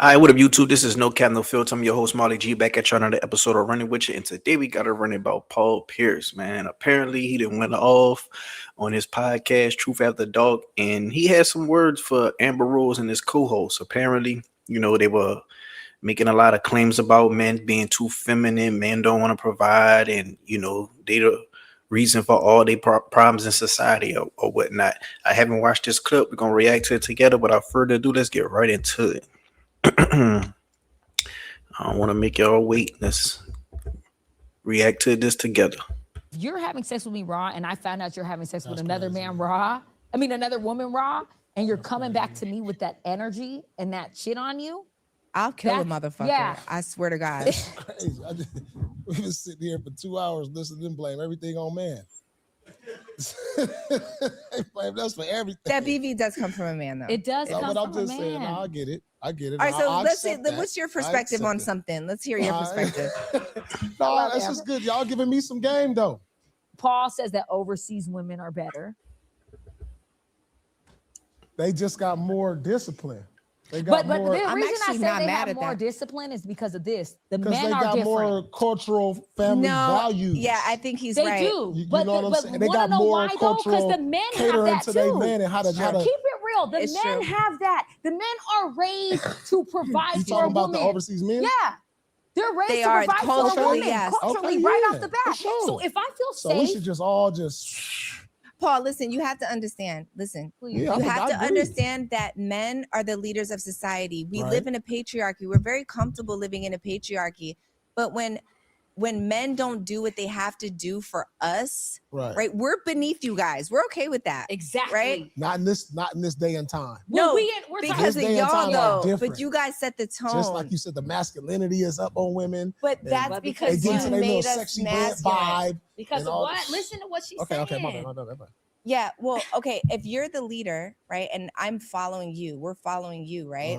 Hi, what up, YouTube? This is No Cap No Filter. I'm your host, Marley G, back at you on another episode of Running With You. And today we got to run about Paul Pierce, man. Apparently, he didn't went off on his podcast, Truth After Dark, and he had some words for Amber Rose and his co host. Apparently, they were making a lot of claims about men being too feminine, men don't want to provide, and, they the reason for all their problems in society or whatnot. I haven't watched this clip. We're going to react to it together. Without further ado, let's get right into it. I don't want to make y'all wait. Let's react to this together. If you're having sex with me raw and I found out you're having sex with another man raw, another woman raw, and you're coming back to me with that energy and that shit on you, I'll kill a motherfucker. Yeah. I swear to God. It's crazy. We've been sitting here for 2 hours listening to them blame everything on man. They blame us for everything. That BV does come from a man, though. It does come from a man. But I'm just saying, I get it. All right, so let's see. What's your perspective on something? Let's hear your perspective. No, that's just good. Y'all giving me some game, though. Paul says that overseas women are better. They just got more discipline. They got more. But the reason I say they have more discipline is because of this. The men are different. Because they got more cultural family values. Yeah, I think he's right. They do. You know what I'm saying? They got more cultural because the men have that to too. Their men and how to Keep it real. The men have that. The men are raised to provide you for a woman. You talking about the overseas men? Yeah. They're raised to provide for a woman. Yes. Culturally, right off the bat. Sure. So if I feel safe. So we should just all Paul, listen, you have to understand. Listen, you have to understand that men are the leaders of society. We live in a patriarchy. We're very comfortable living in a patriarchy. But when men don't do what they have to do for us, right? We're beneath you guys. We're okay with that. Exactly. Right? Not in this day and time. No, we're because of y'all though. But you guys set the tone. Just like you said, the masculinity is up on women. But that's because you made us masculine. Because of what? Listen to what she's saying. Okay, my bad. Yeah, well, okay, if you're the leader, right, and I'm following you, we're following you, right?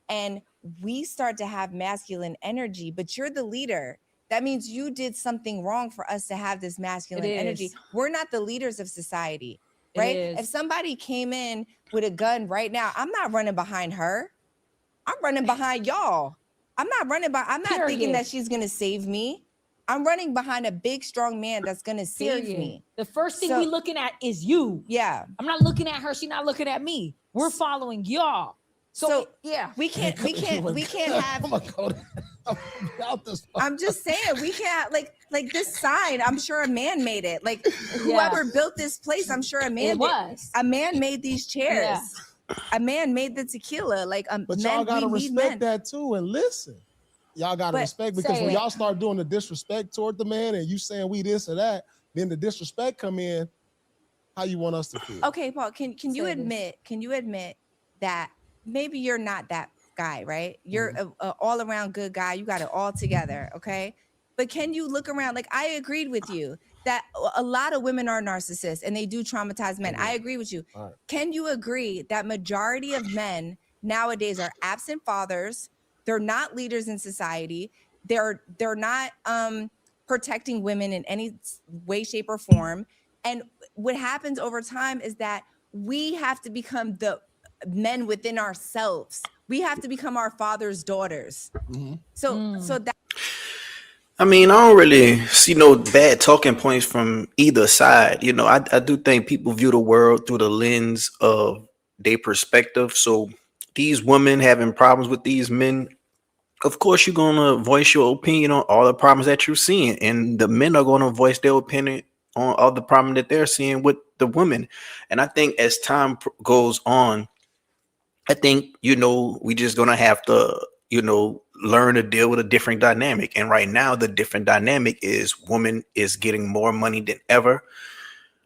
And we start to have masculine energy, but you're the leader. That means you did something wrong for us to have this masculine energy. We're not the leaders of society, right? If somebody came in with a gun right now, I'm not running behind her. I'm running behind y'all. I'm not thinking that she's going to save me. I'm running behind a big, strong man that's going to save me. The first thing we looking at is you. Yeah. I'm not looking at her. She's not looking at me. We're following y'all. So yeah. We can't have. I'm just saying, we can't, like this sign, I'm sure a man made it. Like whoever built this place, I'm sure a man a man made these chairs. Yeah. A man made the tequila. But y'all got to respect that too and listen. Y'all got to respect, because when y'all start doing the disrespect toward the man and you saying we this or that, then the disrespect come in. How you want us to feel? Okay, Paul, can you admit that maybe you're not that guy, right? You're a all around good guy. You got it all together, okay? But can you look around? Like, I agreed with you that a lot of women are narcissists and they do traumatize men. I agree with you. Right. Can you agree that majority of men nowadays are absent fathers? They're not leaders in society. They're not protecting women in any way, shape, or form. And what happens over time is that we have to become the men within ourselves. We have to become our father's daughters. So that. I mean, I don't really see no bad talking points from either side. I do think people view the world through the lens of their perspective. So these women having problems with these men, of course, you're going to voice your opinion on all the problems that you're seeing. And the men are going to voice their opinion on all the problems that they're seeing with the women. And I think as time goes on, I think, we just going to have to, learn to deal with a different dynamic. And right now, the different dynamic is women is getting more money than ever.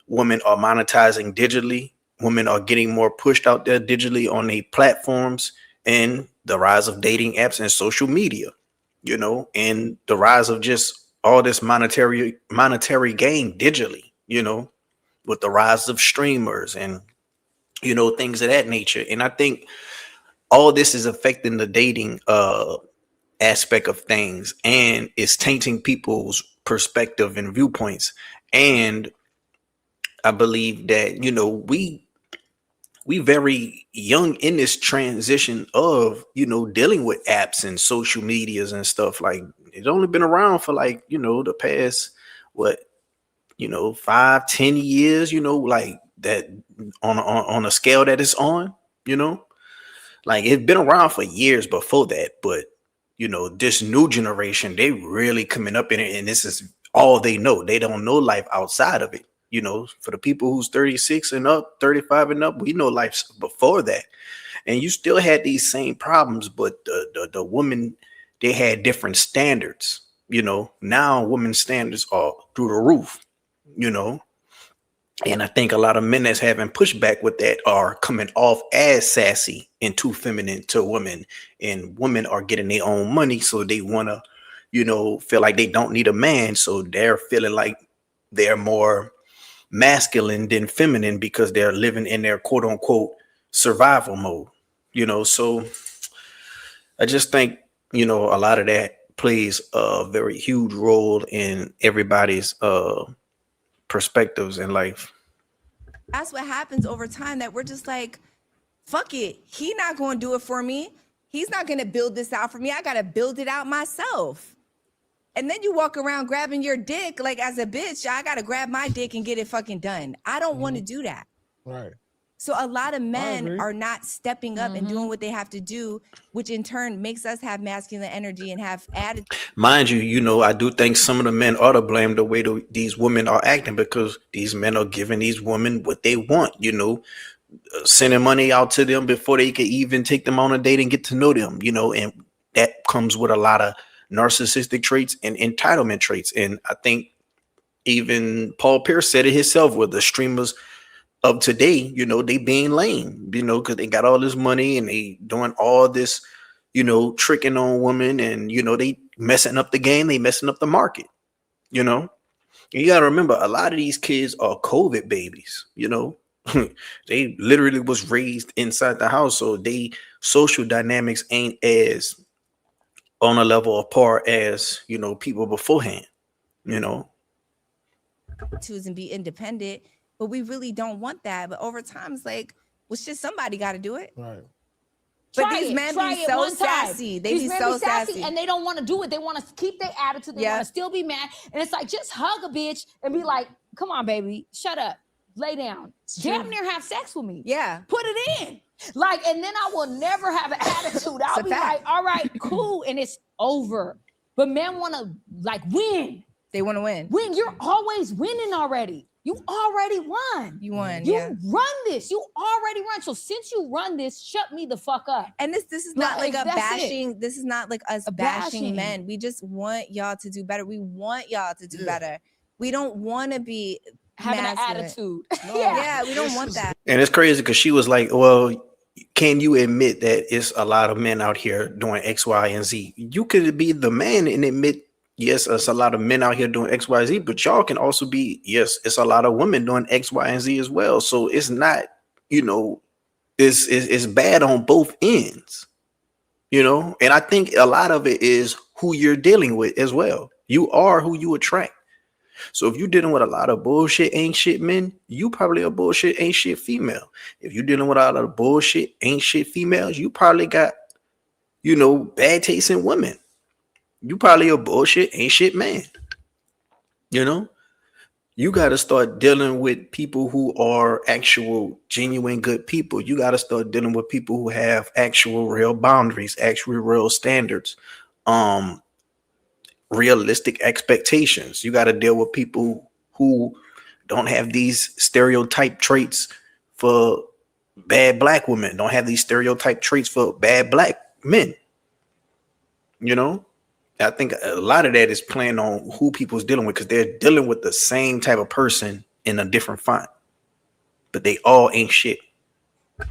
Women are monetizing digitally. Women are getting more pushed out there digitally on the platforms, and the rise of dating apps and social media, and the rise of just all this monetary gain digitally, with the rise of streamers and, things of that nature. And I think all this is affecting the dating aspect of things, and it's tainting people's perspective and viewpoints. And I believe that, we very young in this transition of, you know, dealing with apps and social medias and stuff. Like, it's only been around for like, you know, the past, what, you know, 5-10 years, you know, like that on a scale that it's on, you know, like it's been around for years before that. But, you know, this new generation, they really coming up in it, and this is all they know. They don't know life outside of it. You know, for the people who's 36 and up, 35 and up, we know life before that. And you still had these same problems, but the women, they had different standards. You know, now women's standards are through the roof, you know. And I think a lot of men that's having pushback with that are coming off as sassy and too feminine to women. And women are getting their own money, so they want to, you know, feel like they don't need a man. So they're feeling like they're more masculine than feminine because they're living in their quote unquote survival mode, you know. So I just think, you know, a lot of that plays a very huge role in everybody's perspectives in life. That's what happens over time, that we're just like, fuck it, he not going to do it for me, he's not going to build this out for me, I got to build it out myself. And then you walk around grabbing your dick like, as a bitch, I got to grab my dick and get it fucking done. I don't want to do that. Right. So a lot of men are not stepping up and doing what they have to do, which in turn makes us have masculine energy and have attitude. Mind you, you know, I do think some of the men ought to blame the way these women are acting, because these men are giving these women what they want, you know, sending money out to them before they can even take them on a date and get to know them, you know, and that comes with a lot of narcissistic traits and entitlement traits. And I think even Paul Pierce said it himself, with the streamers of today, you know, they being lame, you know, because they got all this money and they doing all this, you know, tricking on women, and, you know, they messing up the game, they messing up the market, you know. And you got to remember, a lot of these kids are COVID babies, you know. They literally was raised inside the house, so they social dynamics ain't as on a level of par as, you know, people beforehand, you know. And be independent, but we really don't want that. But over time, it's like, well, shit, somebody got to do it. Right. But these men be so sassy. They be so sassy. And they don't want to do it. They want to keep their attitude. They want to still be mad. And it's like, just hug a bitch and be like, come on, baby, shut up, lay down. Damn near have sex with me. Yeah. Put it in. Like, and then I will never have an attitude. I'll be like, all right, cool. And it's over. But men want to like win. They want to win. Win. You're always winning already. You already won. You won. You run this. You already run. So since you run this, shut me the fuck up. And this is not like a bashing. This is not like us bashing men. We just want y'all to do better. We want y'all to do better. We don't want to be having an attitude. No. Yeah, we don't want that. And it's crazy because she was like, well, can you admit that it's a lot of men out here doing X, Y, and Z? You could be the man and admit, yes, it's a lot of men out here doing X, Y, Z, but y'all can also be, yes, it's a lot of women doing X, Y, and Z as well. So it's not, you know, it's bad on both ends, you know? And I think a lot of it is who you're dealing with as well. You are who you attract. So if you're dealing with a lot of bullshit, ain't shit men, you probably a bullshit, ain't shit female. If you're dealing with a lot of bullshit, ain't shit females, you probably got, you know, bad taste in women. You probably a bullshit, ain't shit man. You know, you got to start dealing with people who are actual, genuine, good people. You got to start dealing with people who have actual, real boundaries, actual, real standards, realistic expectations. You got to deal with people who don't have these stereotype traits for bad black women, don't have these stereotype traits for bad black men. You know, I think a lot of that is playing on who people's dealing with, because they're dealing with the same type of person in a different font, but they all ain't shit.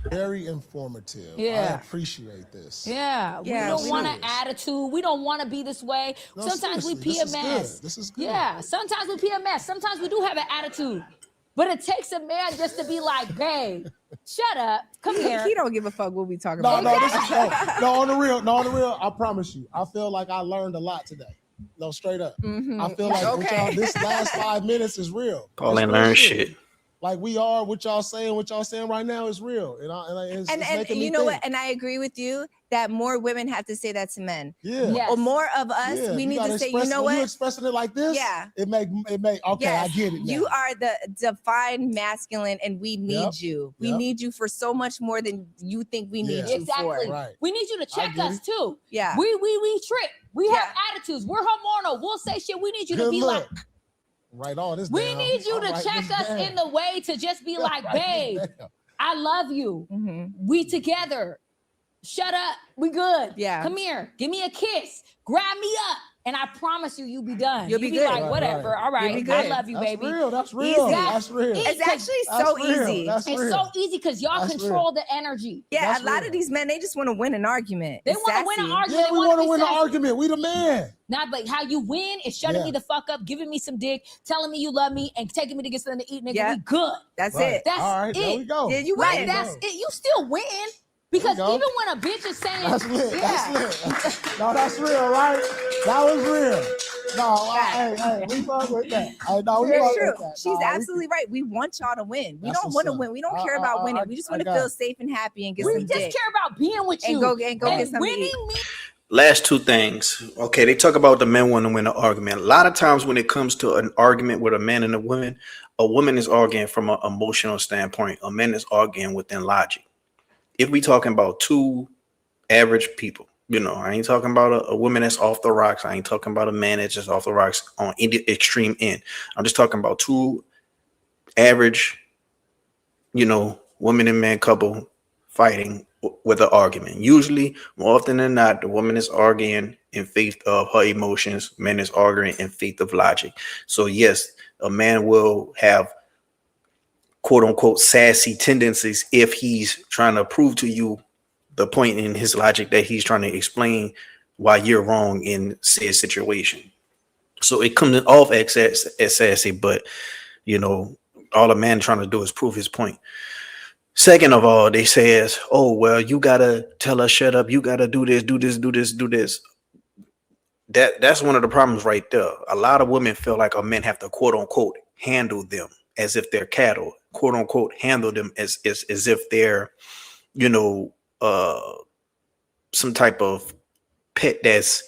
Very informative. Yeah. I appreciate this. Yeah. We don't want an attitude. We don't want to be this way. No, sometimes we PMS. This is good. Yeah. Sometimes we PMS. Sometimes we do have an attitude. But it takes a man just to be like, babe, shut up. Come here. He don't give a fuck what we talking about. No, on the real, I promise you. I feel like I learned a lot today. No, straight up. I feel like what y'all, this last 5 minutes is real. Paul ain't learned shit. like we are. What y'all saying right now is real, it's making me you know think. what? And I agree with you that more women have to say that to men. Yeah. Yes. Or more of us, Yeah, we you need gotta to say, express you know when what? you expressing it like this. Yeah. It make okay. Yes, I get it. Now. You are the defined masculine, and we need you. We Yep. need you for so much more than you think we need you Exactly. for. Right. We need you to check us too. Yeah. We trip. We Yeah. have attitudes. We're hormonal. We'll say shit. We need you to Good be look. like, Write all this we down. need you I'll to write check this us down. in the way to just be like, Write this babe, down. I love you. Mm-hmm. We together. Shut up. We good. Yeah. Come here. Give me a kiss. Grab me up. And I promise you, you'll be done. You'll be be good. like, Right, whatever. right. All right. You'll be I good. love you, That's baby. real. That's real. Easy. That's real. Easy. It's actually That's so real. easy. That's It's real. so easy because y'all That's control the energy. Yeah, That's a lot real. of these men, they just want to win an argument. They It's want to win an sassy. argument. Yeah, They we wanna want to be win the sassy. argument. We the man. Not but how you win is shutting Yeah. me the fuck up, giving me some dick, telling me you love me, and taking me to get something to eat, nigga. Yeah. We good. That's Right. it. That's all right. it. There we go. Yeah, you Like win. that's it. You still win. Because There we even go. when a bitch is saying, That's lit. yeah, That's lit. No, that's real, right? That was real. No, hey, we fuck with that. Hey, no, we It's fuck true. with that. She's No, we absolutely right. We want y'all to win. We That's don't what's want to up. win. We don't care about winning. We just want to got feel it. safe and happy and get we some just dick. care about being with you. And go get something to winning eat. me. Last two things. Okay, they talk about the men want to win an argument. A lot of times when it comes to an argument with a man and a woman is arguing from an emotional standpoint. A man is arguing within logic. If we talking about two average people, I ain't talking about a woman that's off the rocks. I ain't talking about a man that's just off the rocks on any extreme end. I'm just talking about two average, woman and man couple fighting with an argument. Usually, more often than not, the woman is arguing in faith of her emotions. Man is arguing in faith of logic. So yes, a man will have quote unquote sassy tendencies if he's trying to prove to you the point in his logic that he's trying to explain why you're wrong in said situation. So it comes off as sassy, but all a man trying to do is prove his point. Second of all, they says, oh, well, you gotta tell us shut up, you gotta do this, do this, do this, do this. That's one of the problems right there. A lot of women feel like a men have to quote unquote handle them as if they're cattle, quote unquote handle them as if they're some type of pet that's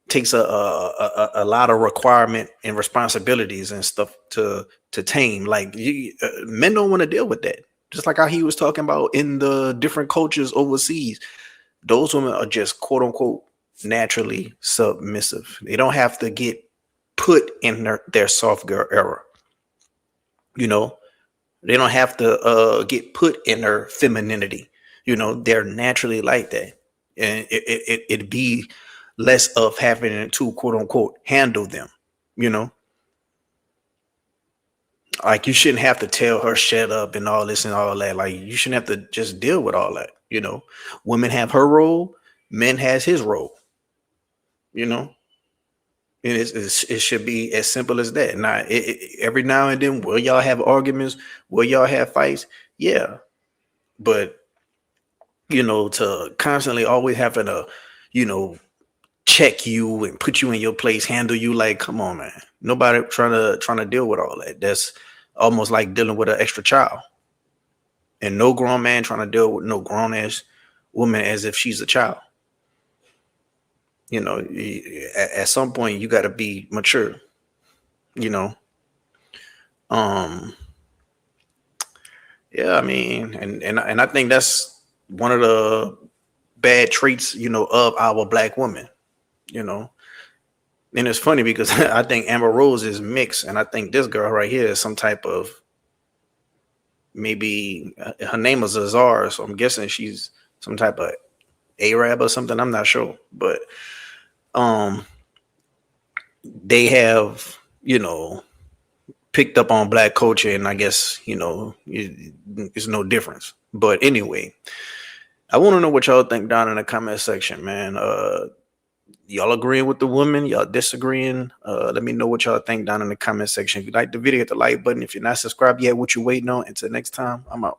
takes a lot of requirement and responsibilities and stuff to tame. Like men don't want to deal with that. Just like how he was talking about in the different cultures overseas, those women are just quote unquote naturally submissive. They don't have to get put in their soft girl era. They don't have to get put in their femininity. They're naturally like that. And it'd be less of having to quote unquote handle them, Like you shouldn't have to tell her shut up and all this and all that. Like you shouldn't have to just deal with all that. Women have her role, men has his role. And it should be as simple as that. Now, every now and then, will y'all have arguments? Will y'all have fights? Yeah, but to constantly always having to, check you and put you in your place, handle you, like, come on, man. Nobody trying to deal with all that. That's almost like dealing with an extra child. And no grown man trying to deal with no grown ass woman as if she's a child. At some point you got to be mature. Yeah, I mean, and I think that's one of the bad traits, of our black women. And it's funny because I think Amber Rose is mixed, and I think this girl right here is some type of, maybe her name is Azar, so I'm guessing she's some type of Arab or something. I'm not sure, but they have picked up on black culture, and I guess it's no difference. But anyway, I want to know what y'all think down in the comment section, man. Y'all agreeing with the woman? Y'all disagreeing? Let me know what y'all think down in the comment section. If you like the video, hit the like button. If you're not subscribed yet, what you waiting on? Until next time, I'm out.